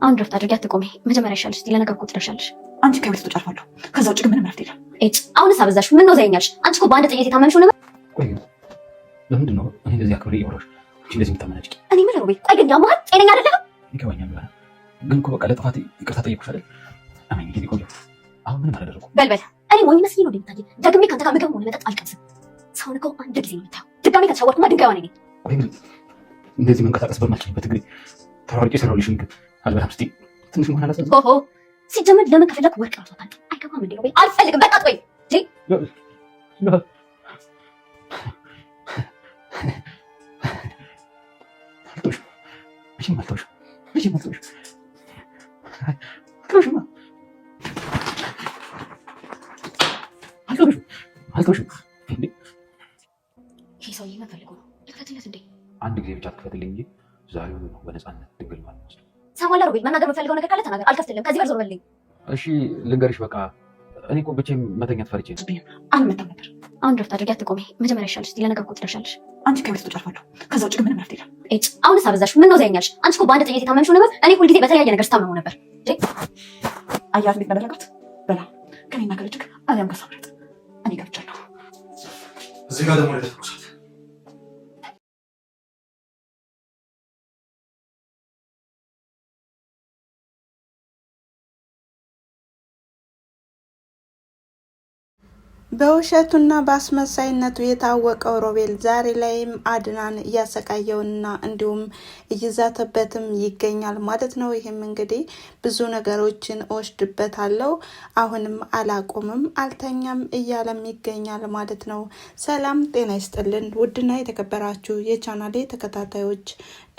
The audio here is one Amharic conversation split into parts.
አሁን ረፍት አድርጊ፣ አትቆሚ። መጀመሪያ ይሻልሽ፣ ለነገር እኮ ትደርሻለሽ። አንቺ ከቤት ትጫርፋለሁ። ከዛ ውጭ ግን ምንም ረፍት የለም። አሁንስ አበዛሽ። ምን ነው ዘይኛልሽ? አንቺ እኮ በአንድ ጥይት የታመንሽው ነበር። ቆይ ለምንድን ነው እኔ እንደዚህ አክብሬ እያወራሁሽ አንቺ እንደዚህ የምታመናጭቂ? እኔ ምን ነው ቤት? ቆይ ግን ያማል፣ ጤነኛ አይደለም። ይገባኛል፣ ግን እኮ በቃ ለጥፋቴ ይቅርታ ጠየቅኩሽ አይደል? አሜን። ጊዜ ቆንጆ፣ አሁን ምንም አላደረኩም። በልበል። እኔ ሞኝ መስሎኝ ነው እንደምታውቂ። ደግሜ ካንተ ጋር ምግብ ሆነ መጠጥ አልቀምስም። ሰውን እኮ አንድ ጊዜ ነው የምታየው። ድጋሜ ከተሻወርኩማ ድንጋይ ሆነ። ቆይ ግን እንደዚህ መንቀሳቀስ በማልችልበት እግሬ ተሯርጬ ሰራሁልሽ ምግብ አልበላም ስትይ ትንሽ መሆን አላሳዝንም? ኦሆ ሲጀመር ለምን ከፈለክ ወርቅ አውጥታል። አይገባም እንዴ ነው? አልፈልግም። በቃ ቆይ ይሄ ሰውዬ ምን ፈልጎ ነው? ልክፈትለት እንዴ? አንድ ጊዜ ብቻ ትክፈትልኝ እንጂ ዛሬውኑ ነው በነፃነት ድንግል ማለት ነው። ሰማላ ሮቤል፣ መናገር የምፈልገው ነገር ካለ ተናገር። አልከፍትልም። ከዚህ ጋር ዞር በልልኝ። እሺ ልንገርሽ፣ በቃ እኔ እኮ ብቻዬን መተኛት ፈርቼ ነው። አልመጣም ነበር። አሁን ረፍት አድርጊ፣ አትቆሚ። መጀመሪያ ይሻልሽ፣ ለነገር እኮ ትደርሻለሽ። አንቺ ከቤት ትጫርፋለሁ። ከዛ ውጭ ግን ምንም ረፍት የለም። አሁንስ አበዛሽ። ምን ነው ዘይኛልሽ? አንቺ እኮ በአንድ ጥይት የታመንሽው ነበር። እኔ ሁልጊዜ በተለያየ ነገር ስታመሙ ነበር። አያት ቤት መደረጋት በላ ከኔና ከልጅክ አሊያም ከሷ ምረጥ። እኔ ገብቻለሁ። እዚህ ጋር ደግሞ ለተኩሳት በውሸቱና በአስመሳይነቱ የታወቀው ሮቤል ዛሬ ላይም አድናን እያሰቃየውና እንዲሁም እየዛተበትም ይገኛል ማለት ነው። ይህም እንግዲህ ብዙ ነገሮችን እወስድበታለሁ፣ አሁንም አላቆምም፣ አልተኛም እያለም ይገኛል ማለት ነው። ሰላም ጤና ይስጥልን ውድና የተከበራችሁ የቻናሌ ተከታታዮች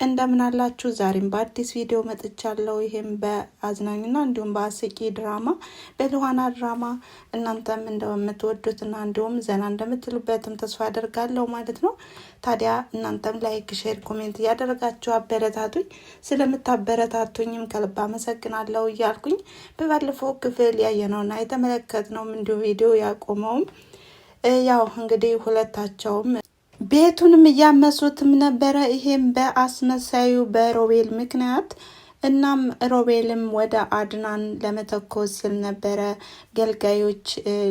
እንደምን አላችሁ? ዛሬም በአዲስ ቪዲዮ መጥቻለሁ። ይህም በአዝናኝና እንዲሁም በአስቂ ድራማ በሉሃና ድራማ እናንተም እንደምትወዱትና እንዲሁም ዘና እንደምትሉበትም ተስፋ አደርጋለሁ ማለት ነው። ታዲያ እናንተም ላይክ፣ ሼር፣ ኮሜንት እያደረጋችሁ አበረታቱኝ። ስለምታበረታቱኝም ከልብ አመሰግናለሁ እያልኩኝ በባለፈው ክፍል ያየነውና የተመለከትነውም እንዲሁ ቪዲዮ ያቆመውም ያው እንግዲህ ሁለታቸውም ቤቱንም እያመሱትም ነበረ። ይሄም በአስመሳዩ በሮቤል ምክንያት። እናም ሮቤልም ወደ አድናን ለመተኮስ ሲል ነበረ። ገልጋዮች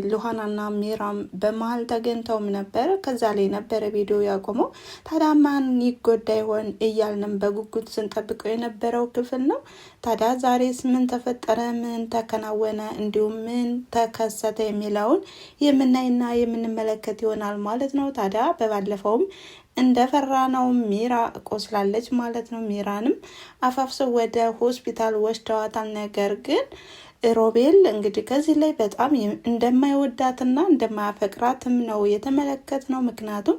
ሉሃናና ሚራም በመሀል ተገኝተውም ነበረ። ከዛ ላይ ነበረ ቪዲዮ ያቆመው። ታዲያ ማን ይጎዳ ይሆን እያልንም በጉጉት ስንጠብቀው የነበረው ክፍል ነው። ታዲያ ዛሬስ ምን ተፈጠረ፣ ምን ተከናወነ፣ እንዲሁም ምን ተከሰተ የሚለውን የምናይና የምንመለከት ይሆናል ማለት ነው። ታዲያ በባለፈውም እንደፈራ ነው ሚራ ቆስላለች ማለት ነው። ሚራንም አፋፍሰው ወደ ሆስፒታል ወስደዋታል። ነገር ግን ሮቤል እንግዲህ ከዚህ ላይ በጣም እንደማይወዳትና እንደማያፈቅራትም ነው የተመለከት ነው። ምክንያቱም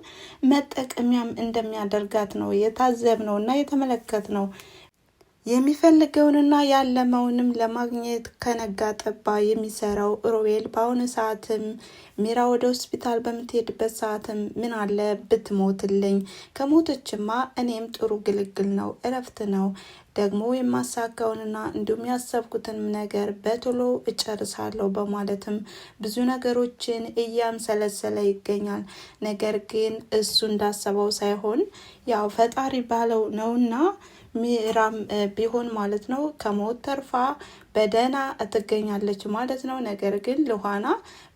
መጠቀሚያም እንደሚያደርጋት ነው የታዘብ ነው እና የተመለከት ነው። የሚፈልገውንና ያለመውንም ለማግኘት ከነጋ ጠባ የሚሰራው ሮቤል በአሁኑ ሰዓትም ሚራ ወደ ሆስፒታል በምትሄድበት ሰዓትም ምን አለ ብትሞትልኝ፣ ከሞቶችማ እኔም ጥሩ ግልግል ነው፣ እረፍት ነው፣ ደግሞ የማሳካውንና እንዲሁም ያሰብኩትን ነገር በቶሎ እጨርሳለሁ በማለትም ብዙ ነገሮችን እያምሰለሰለ ይገኛል። ነገር ግን እሱ እንዳሰበው ሳይሆን ያው ፈጣሪ ባለው ነውና ሚራም ቢሆን ማለት ነው ከሞት ተርፋ በደህና ትገኛለች ማለት ነው። ነገር ግን ሉሃና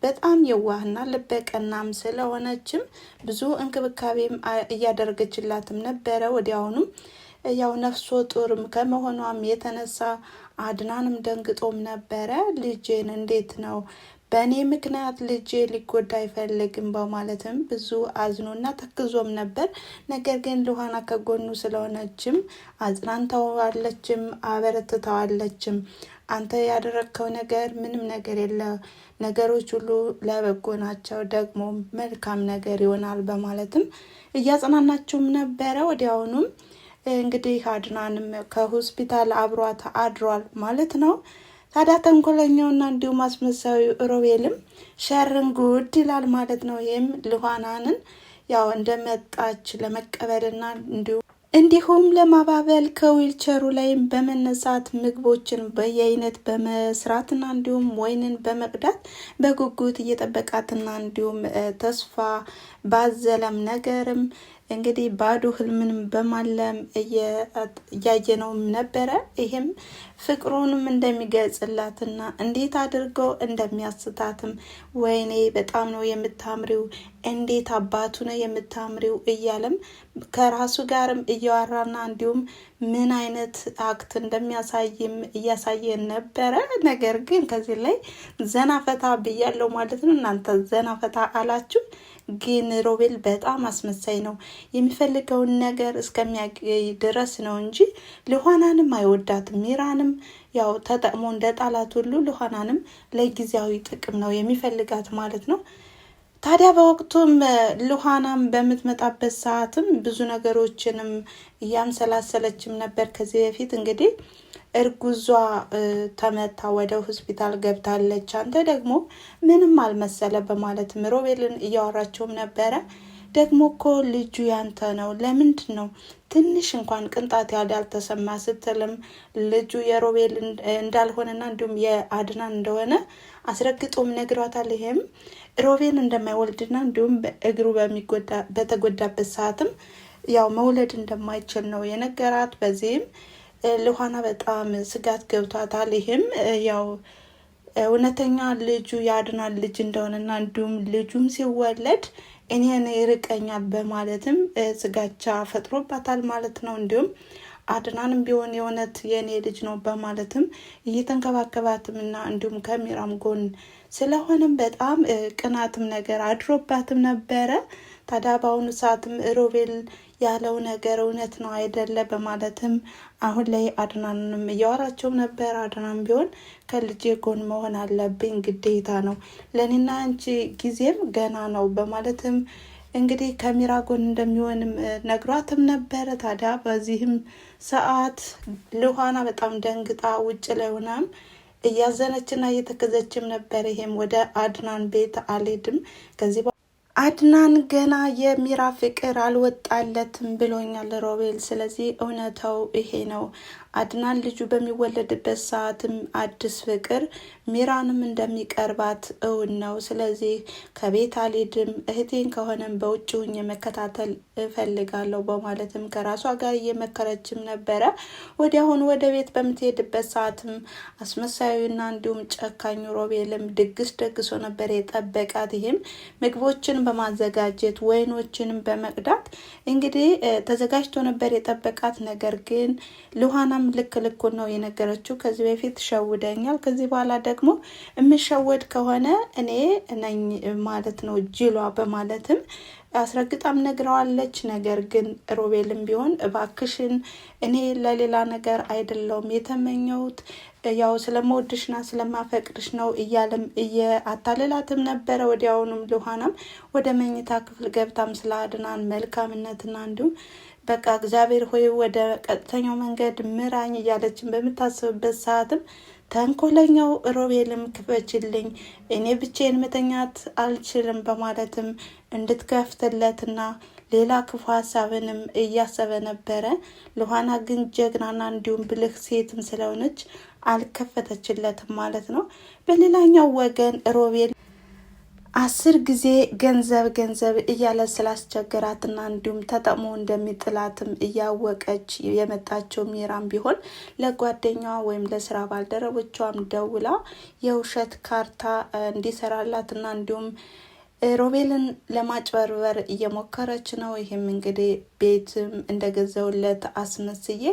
በጣም የዋህና ልበቀናም ስለሆነችም ብዙ እንክብካቤም እያደረገችላትም ነበረ። ወዲያውኑም ያው ነፍሶ ጡርም ከመሆኗም የተነሳ አድናንም ደንግጦም ነበረ። ልጄን እንዴት ነው በእኔ ምክንያት ልጄ ሊጎዳ አይፈልግም በማለትም ብዙ አዝኖና ተክዞም ነበር። ነገር ግን ሉሃና ከጎኑ ስለሆነችም አጽናንተዋለችም አበረትተዋለችም። አንተ ያደረግከው ነገር ምንም ነገር የለ፣ ነገሮች ሁሉ ለበጎ ናቸው፣ ደግሞ መልካም ነገር ይሆናል በማለትም እያጽናናችውም ነበረ። ወዲያውኑም እንግዲህ አድናንም ከሆስፒታል አብሯት አድሯል ማለት ነው። ታዲያ ተንኮለኛውና እንዲሁም አስመሳዩ ሮቤልም ሸርን ጉድ ይላል ማለት ነው። ይህም ሉሃናንን ያው እንደመጣች ለመቀበልና እንዲሁም ለማባበል ከዊልቸሩ ላይም በመነሳት ምግቦችን በየአይነት በመስራትና እንዲሁም ወይንን በመቅዳት በጉጉት እየጠበቃትና እንዲሁም ተስፋ ባዘለም ነገርም እንግዲህ ባዶ ህልምንም በማለም እያየነውም ነበረ። ይህም ፍቅሩንም እንደሚገልጽላትና እንዴት አድርገው እንደሚያስታትም ወይኔ በጣም ነው የምታምሪው፣ እንዴት አባቱ ነው የምታምሪው እያለም ከራሱ ጋርም እያወራና እንዲሁም ምን አይነት አክት እንደሚያሳይም እያሳየን ነበረ። ነገር ግን ከዚህ ላይ ዘና ፈታ ብያለው ማለት ነው። እናንተ ዘና ፈታ አላችሁ? ግን ሮቤል በጣም አስመሳይ ነው። የሚፈልገውን ነገር እስከሚያገኝ ድረስ ነው እንጂ ልኋናንም አይወዳትም። ሚራንም ያው ተጠቅሞ እንደ ጣላት ሁሉ ልኋናንም ለጊዜያዊ ጥቅም ነው የሚፈልጋት ማለት ነው። ታዲያ በወቅቱም ልኋናም በምትመጣበት ሰዓትም ብዙ ነገሮችንም እያምሰላሰለችም ነበር። ከዚህ በፊት እንግዲህ እርጉዟ ተመታ ወደ ሆስፒታል ገብታለች፣ አንተ ደግሞ ምንም አልመሰለ በማለትም ሮቤልን እያወራቸውም ነበረ። ደግሞ እኮ ልጁ ያንተ ነው፣ ለምንድን ነው ትንሽ እንኳን ቅንጣት ያልተሰማ ስትልም ልጁ የሮቤል እንዳልሆነና እንዲሁም የአድናን እንደሆነ አስረግጦም ነግሯታል። ይሄም ሮቤል እንደማይወልድና እንዲሁም እግሩ በተጎዳበት ሰዓትም ያው መውለድ እንደማይችል ነው የነገራት። በዚህም ልኋና በጣም ስጋት ገብቷታል። ይህም ያው እውነተኛ ልጁ የአድናን ልጅ እንደሆነና እንዲሁም ልጁም ሲወለድ እኔን ይርቀኛል በማለትም ስጋቻ ፈጥሮባታል ማለት ነው። እንዲሁም አድናንም ቢሆን የእውነት የእኔ ልጅ ነው በማለትም እየተንከባከባትም እና እንዲሁም ከሚራም ጎን ስለሆነም በጣም ቅናትም ነገር አድሮባትም ነበረ። ታዲያ በአሁኑ ሰዓትም ሮቤል ያለው ነገር እውነት ነው አይደለ በማለትም አሁን ላይ አድናንም እያወራቸው ነበር። አድናም ቢሆን ከልጄ ጎን መሆን አለብኝ፣ ግዴታ ነው፣ ለእኔና አንቺ ጊዜም ገና ነው በማለትም እንግዲህ ከሚራ ጎን እንደሚሆንም ነግሯትም ነበረ። ታዲያ በዚህም ሰዓት ልኋና በጣም ደንግጣ ውጭ ላይ ሆናም እያዘነችና እየተከዘችም ነበር። ይሄም ወደ አድናን ቤት አልሄድም ከዚህ አድናን ገና የሚራ ፍቅር አልወጣለትም ብሎኛል ሮቤል። ስለዚህ እውነታው ይሄ ነው። አድናን ልጁ በሚወለድበት ሰዓትም አዲስ ፍቅር ሚራንም እንደሚቀርባት እውን ነው። ስለዚህ ከቤት አልሄድም፣ እህቴን ከሆነም በውጭ ሁኜ መከታተል እፈልጋለሁ በማለትም ከራሷ ጋር እየመከረችም ነበረ። ወዲያውኑ ወደ ቤት በምትሄድበት ሰዓትም አስመሳዩና እንዲሁም ጨካኙ ሮቤልም ድግስ ደግሶ ነበር የጠበቃት። ይህም ምግቦችን በማዘጋጀት ወይኖችንም በመቅዳት እንግዲህ ተዘጋጅቶ ነበር የጠበቃት። ነገር ግን ልኋናም ልክ ልኩን ነው የነገረችው። ከዚህ በፊት ሸውደኛል፣ ከዚህ በኋላ ደግሞ የምሸወድ ከሆነ እኔ ነኝ ማለት ነው ጅሏ በማለትም አስረግጣም ነግረዋለች። ነገር ግን ሮቤልም ቢሆን እባክሽን እኔ ለሌላ ነገር አይደለውም የተመኘሁት ያው ስለመወድሽና ስለማፈቅድሽ ነው እያለም እየአታለላትም ነበረ። ወዲያውኑም ልኋናም ወደ መኝታ ክፍል ገብታም ስለ አድናን መልካምነትና እንዲሁም በቃ እግዚአብሔር ሆይ ወደ ቀጥተኛው መንገድ ምራኝ እያለችን በምታስብበት ሰዓትም ተንኮለኛው ሮቤልም ክፈችልኝ፣ እኔ ብቻዬን መተኛት አልችልም በማለትም እንድትከፍትለትና ሌላ ክፉ ሀሳብንም እያሰበ ነበረ። ልኋና ግን ጀግናና እንዲሁም ብልህ ሴትም ስለሆነች አልከፈተችለትም ማለት ነው። በሌላኛው ወገን ሮቤል 10 ጊዜ ገንዘብ እያለ ስላስቸገራትና እንዲሁም ተጠቅሞ እንደሚጥላትም እያወቀች የመጣቸው ሚራም ቢሆን ለጓደኛዋ ወይም ለስራ ባልደረቦቿም ደውላ የውሸት ካርታ እንዲሰራላትና እንዲሁም ሮቤልን ለማጭበርበር እየሞከረች ነው። ይህም እንግዲህ ቤትም እንደገዘውለት አስመስዬ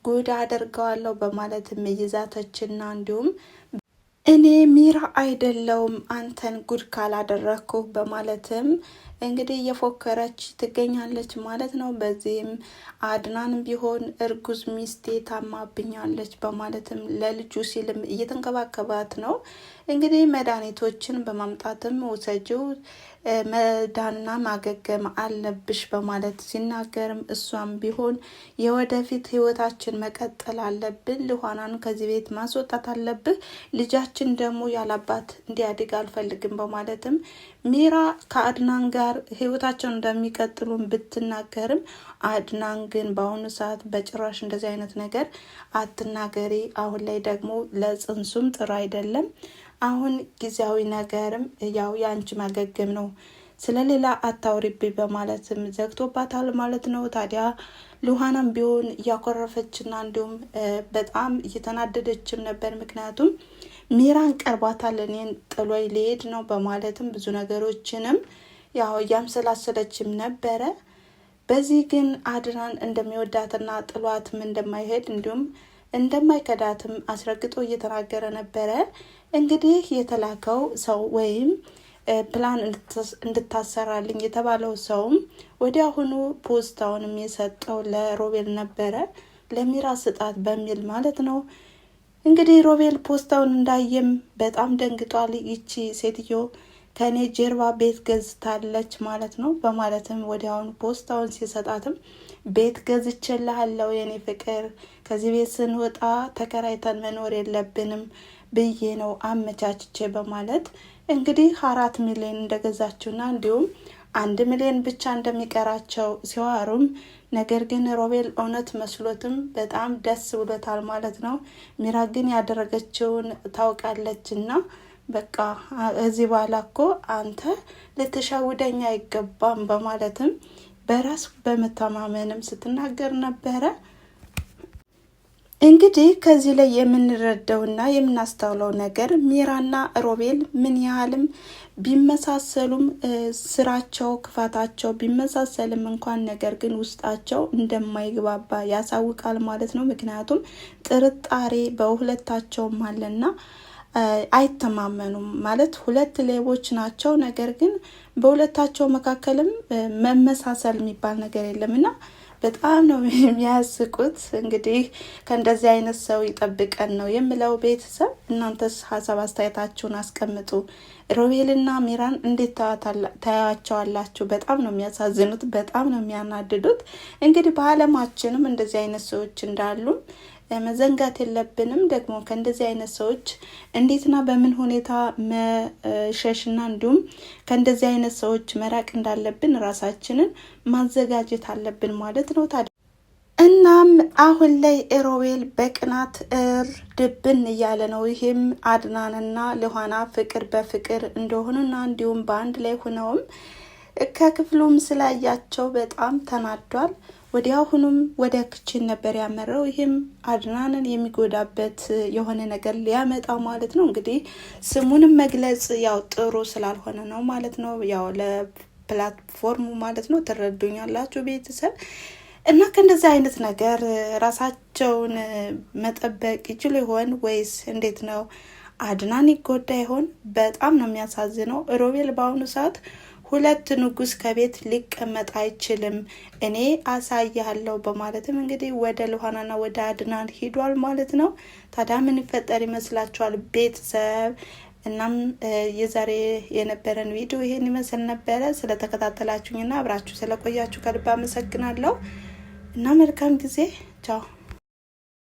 ጉድ አደርገዋለሁ በማለትም እይዛተችና እንዲሁም እኔ ሚራ አይደለውም አንተን ጉድ ካላደረግኩ በማለትም እንግዲህ እየፎከረች ትገኛለች ማለት ነው። በዚህም አድናን ቢሆን እርጉዝ ሚስቴ ታማብኛለች በማለትም ለልጁ ሲልም እየተንከባከባት ነው። እንግዲህ መድኃኒቶችን በማምጣትም ውሰጂው መዳንና ማገገም አለብሽ በማለት ሲናገርም እሷም ቢሆን የወደፊት ህይወታችን መቀጠል አለብን፣ ልኋናን ከዚህ ቤት ማስወጣት አለብህ፣ ልጃችን ደግሞ ያላባት እንዲያድግ አልፈልግም በማለትም ሚራ ከአድናን ጋር ህይወታቸውን እንደሚቀጥሉም ብትናገርም አድናን ግን በአሁኑ ሰዓት በጭራሽ እንደዚህ አይነት ነገር አትናገሪ፣ አሁን ላይ ደግሞ ለጽንሱም ጥሩ አይደለም፣ አሁን ጊዜያዊ ነገርም ያው የአንቺ ማገገም ነው፣ ስለሌላ አታውሪብኝ በማለትም ዘግቶባታል ማለት ነው። ታዲያ ሉሃናም ቢሆን እያኮረፈችና እንዲሁም በጣም እየተናደደችም ነበር። ምክንያቱም ሚራን ቀርባታል፣ እኔን ጥሎይ ሊሄድ ነው በማለትም ብዙ ነገሮችንም ያው እያምሰላሰለችም ነበረ። በዚህ ግን አድናን እንደሚወዳትና ጥሏትም እንደማይሄድ እንዲሁም እንደማይከዳትም አስረግጦ እየተናገረ ነበረ። እንግዲህ የተላከው ሰው ወይም ፕላን እንድታሰራልኝ የተባለው ሰውም ወዲያውኑ ፖስታውንም የሰጠው ለሮቤል ነበረ፣ ለሚራ ስጣት በሚል ማለት ነው። እንግዲህ ሮቤል ፖስታውን እንዳየም በጣም ደንግጧል። ይቺ ሴትዮ ከኔ ጀርባ ቤት ገዝታለች ማለት ነው በማለትም ወዲያውኑ ፖስታውን ሲሰጣትም ቤት ገዝቼልሃለሁ የኔ ፍቅር፣ ከዚህ ቤት ስንወጣ ተከራይተን መኖር የለብንም ብዬ ነው አመቻችቼ በማለት እንግዲህ 4 ሚሊዮን እንደገዛችውና እንዲሁም 1 ሚሊዮን ብቻ እንደሚቀራቸው ሲዋሩም፣ ነገር ግን ሮቤል እውነት መስሎትም በጣም ደስ ብሎታል ማለት ነው። ሚራ ግን ያደረገችውን ታውቃለችና በቃ እዚህ በኋላ እኮ አንተ ልትሸውደኝ አይገባም በማለትም በራስ በመተማመንም ስትናገር ነበረ። እንግዲህ ከዚህ ላይ የምንረዳውና የምናስተውለው ነገር ሚራና ሮቤል ምን ያህልም ቢመሳሰሉም ስራቸው፣ ክፋታቸው ቢመሳሰልም እንኳን ነገር ግን ውስጣቸው እንደማይግባባ ያሳውቃል ማለት ነው። ምክንያቱም ጥርጣሬ በሁለታቸውም አለና አይተማመኑም ማለት ሁለት ሌቦች ናቸው። ነገር ግን በሁለታቸው መካከልም መመሳሰል የሚባል ነገር የለምና በጣም ነው የሚያስቁት። እንግዲህ ከእንደዚህ አይነት ሰው ይጠብቀን ነው የምለው። ቤተሰብ እናንተስ ሀሳብ አስተያየታችሁን አስቀምጡ። ሮቤልና ሚራን እንዴት ታያቸዋላችሁ? በጣም ነው የሚያሳዝኑት፣ በጣም ነው የሚያናድዱት። እንግዲህ በዓለማችንም እንደዚህ አይነት ሰዎች እንዳሉ መዘንጋት የለብንም። ደግሞ ከእንደዚህ አይነት ሰዎች እንዴትና በምን ሁኔታ መሸሽና እንዲሁም ከእንደዚህ አይነት ሰዎች መራቅ እንዳለብን ራሳችንን ማዘጋጀት አለብን ማለት ነው። ታዲያ እናም አሁን ላይ ሮቤል በቅናት ድብን እያለ ነው። ይህም አድናንና ሉሃና ፍቅር በፍቅር እንደሆኑና እንዲሁም በአንድ ላይ ሆነውም ከክፍሉም ስላያቸው በጣም ተናዷል። ወዲያውኑም ወደ ክችን ነበር ያመረው። ይህም አድናንን የሚጎዳበት የሆነ ነገር ሊያመጣ ማለት ነው። እንግዲህ ስሙንም መግለጽ ያው ጥሩ ስላልሆነ ነው ማለት ነው። ያው ለፕላትፎርሙ ማለት ነው። ትረዱኛላችሁ ቤተሰብ። እና ከእንደዚህ አይነት ነገር ራሳቸውን መጠበቅ ይችሉ ይሆን ወይስ እንዴት ነው? አድናን ይጎዳ ይሆን? በጣም ነው የሚያሳዝነው። ሮቤል በአሁኑ ሰዓት 2 ንጉስ ከቤት ሊቀመጥ አይችልም፣ እኔ አሳያለሁ በማለትም እንግዲህ ወደ ሉሃናና ወደ አድናን ሄዷል ማለት ነው። ታዲያ ምን ይፈጠር ይመስላችኋል ቤተሰብ? እናም የዛሬ የነበረን ቪዲዮ ይሄን ይመስል ነበረ። ስለተከታተላችሁኝና አብራችሁ ስለቆያችሁ ከልብ አመሰግናለሁ እና መልካም ጊዜ። ቻው።